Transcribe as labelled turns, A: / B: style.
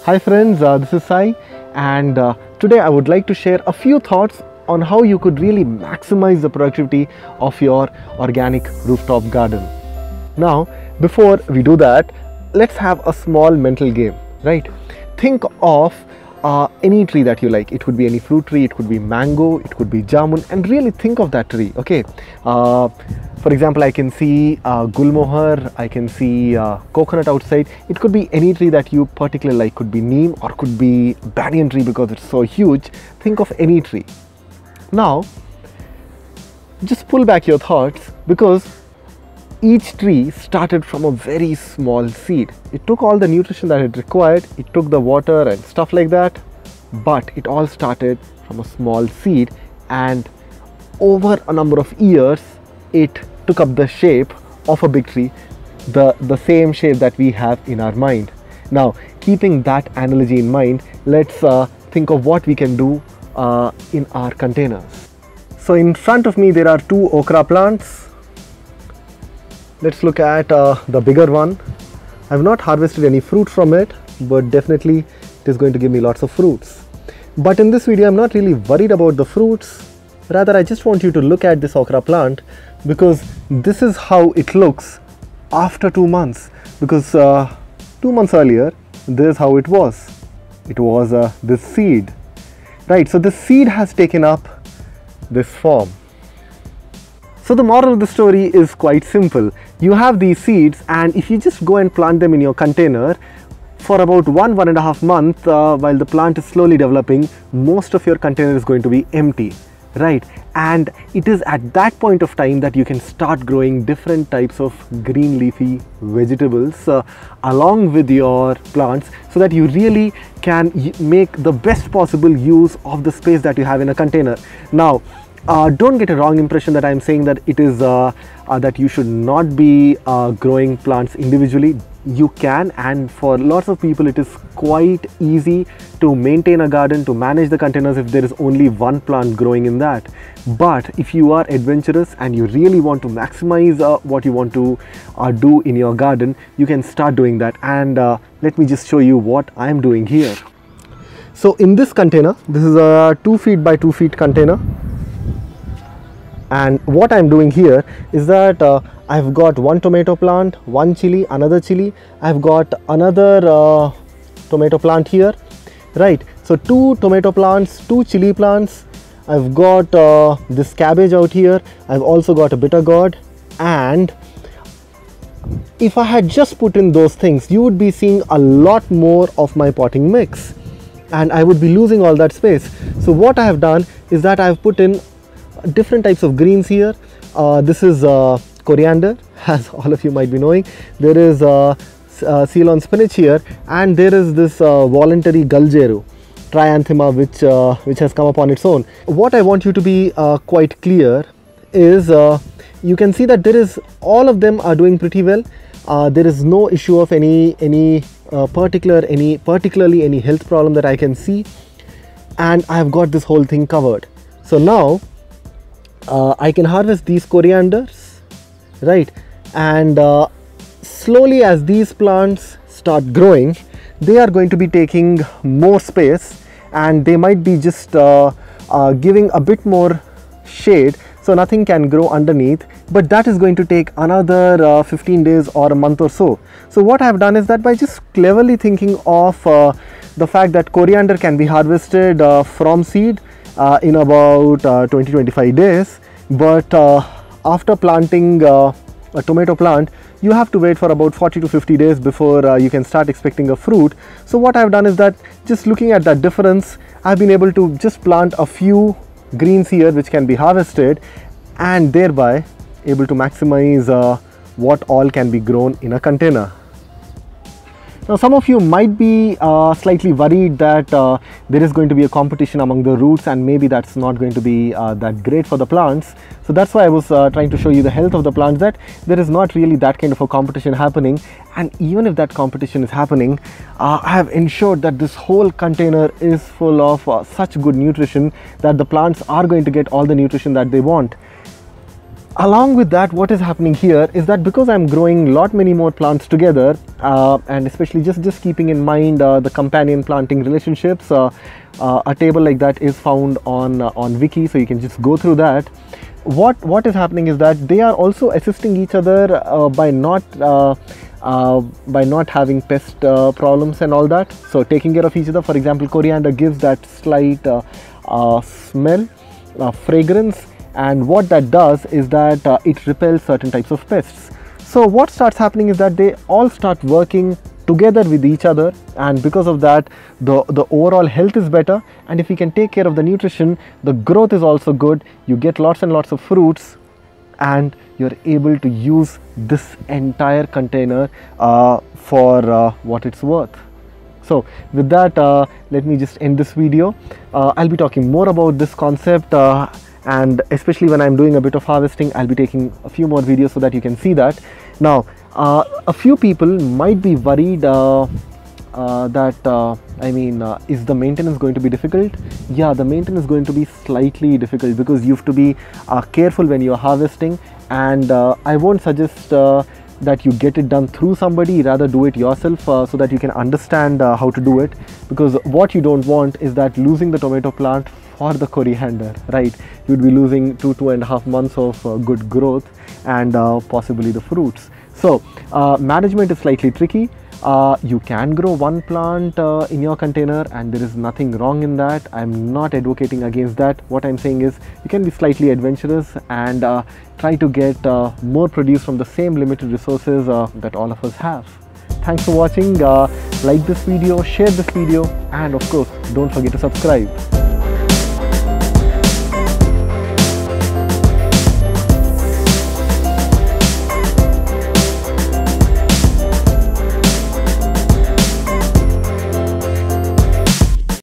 A: Hi friends, this is Sai, and today I would like to share a few thoughts on how you could really maximize the productivity of your organic rooftop garden. Now, before we do that, let's have a small mental game, right? Think of any tree that you like. It could be any fruit tree, it could be mango, it could be jamun, and really think of that tree, okay? For example, I can see gulmohar, I can see coconut outside. It could be any tree that you particularly like. Could be neem or could be banyan tree because it's so huge. Think of any tree. Now, just pull back your thoughts because each tree started from a very small seed. It took all the nutrition that it required, it took the water and stuff like that, but it all started from a small seed, and over a number of years, it took up the shape of a big tree, the same shape that we have in our mind. Now, keeping that analogy in mind, let's think of what we can do in our containers. So in front of me there are two okra plants. Let's look at the bigger one. I have not harvested any fruit from it, but definitely it is going to give me lots of fruits. But in this video I'm not really worried about the fruits. Rather, I just want you to look at this okra plant because this is how it looks after 2 months. Because 2 months earlier, this is how it was. It was this seed, right? So this seed has taken up this form. So the moral of the story is quite simple. You have these seeds, and if you just go and plant them in your container for about 1.5 months while the plant is slowly developing, most of your container is going to be empty. Right, and it is at that point of time that you can start growing different types of green leafy vegetables along with your plants, so that you really can make the best possible use of the space that you have in a container. Now, don't get a wrong impression that I am saying that it is that you should not be growing plants individually. You can, and for lots of people it is quite easy to maintain a garden, to manage the containers if there is only one plant growing in that. But if you are adventurous and you really want to maximize what you want to do in your garden, you can start doing that. And let me just show you what I am doing here. So in this container, this is a 2 feet by 2 feet container, and what I am doing here is that I've got one tomato plant, one chili, another chili. I've got another tomato plant here, right? So 2 tomato plants, 2 chili plants. I've got this cabbage out here. I've also got a bitter gourd. And if I had just put in those things, you would be seeing a lot more of my potting mix, and I would be losing all that space. So what I have done is that I've put in different types of greens here. This is coriander, as all of you might be knowing. There is Ceylon spinach here, and there is this voluntary galjeru trianthema which has come up on its own. What I want you to be quite clear is you can see that there is, all of them are doing pretty well. There is no issue of any particularly any health problem that I can see, and I have got this whole thing covered. So now I can harvest these corianders, right? And slowly as these plants start growing, they are going to be taking more space, and they might be just giving a bit more shade, so nothing can grow underneath, but that is going to take another 15 days or a month or so. So what I have done is that by just cleverly thinking of the fact that coriander can be harvested from seed in about 20-25 days, but after planting a tomato plant, you have to wait for about 40 to 50 days before you can start expecting a fruit. So what I've done is that, just looking at that difference, I've been able to just plant a few greens here which can be harvested, and thereby able to maximize what all can be grown in a container. Now, some of you might be slightly worried that there is going to be a competition among the roots, and maybe that's not going to be that great for the plants. So that's why I was trying to show you the health of the plants, that there is not really that kind of a competition happening. And even if that competition is happening, I have ensured that this whole container is full of such good nutrition that the plants are going to get all the nutrition that they want. Along with that, what is happening here is that because I'm growing many more plants together, and especially just keeping in mind the companion planting relationships, a table like that is found on Wiki, so you can just go through that. What is happening is that they are also assisting each other by not having pest problems and all that. So taking care of each other. For example, coriander gives that slight smell, fragrance, and what that does is that it repels certain types of pests. So what starts happening is that they all start working together with each other, and because of that the overall health is better, and if you can take care of the nutrition, the growth is also good. You get lots and lots of fruits, and you're able to use this entire container for what it's worth. So with that, let me just end this video. I'll be talking more about this concept, and especially when I'm doing a bit of harvesting, I'll be taking a few more videos so that you can see that. Now, a few people might be worried is the maintenance going to be difficult? Yeah, the maintenance is going to be slightly difficult because you have to be careful when you're harvesting, and I won't suggest that you get it done through somebody. Rather do it yourself so that you can understand how to do it, because what you don't want is that losing the tomato plant for the coriander, right? You'd be losing 2.5 months of good growth and possibly the fruits. So management is slightly tricky. You can grow one plant in your container, and there is nothing wrong in that. I'm not advocating against that. What I'm saying is you can be slightly adventurous and try to get more produce from the same limited resources that all of us have. Thanks for watching. Like this video, share this video, and of course don't forget to subscribe.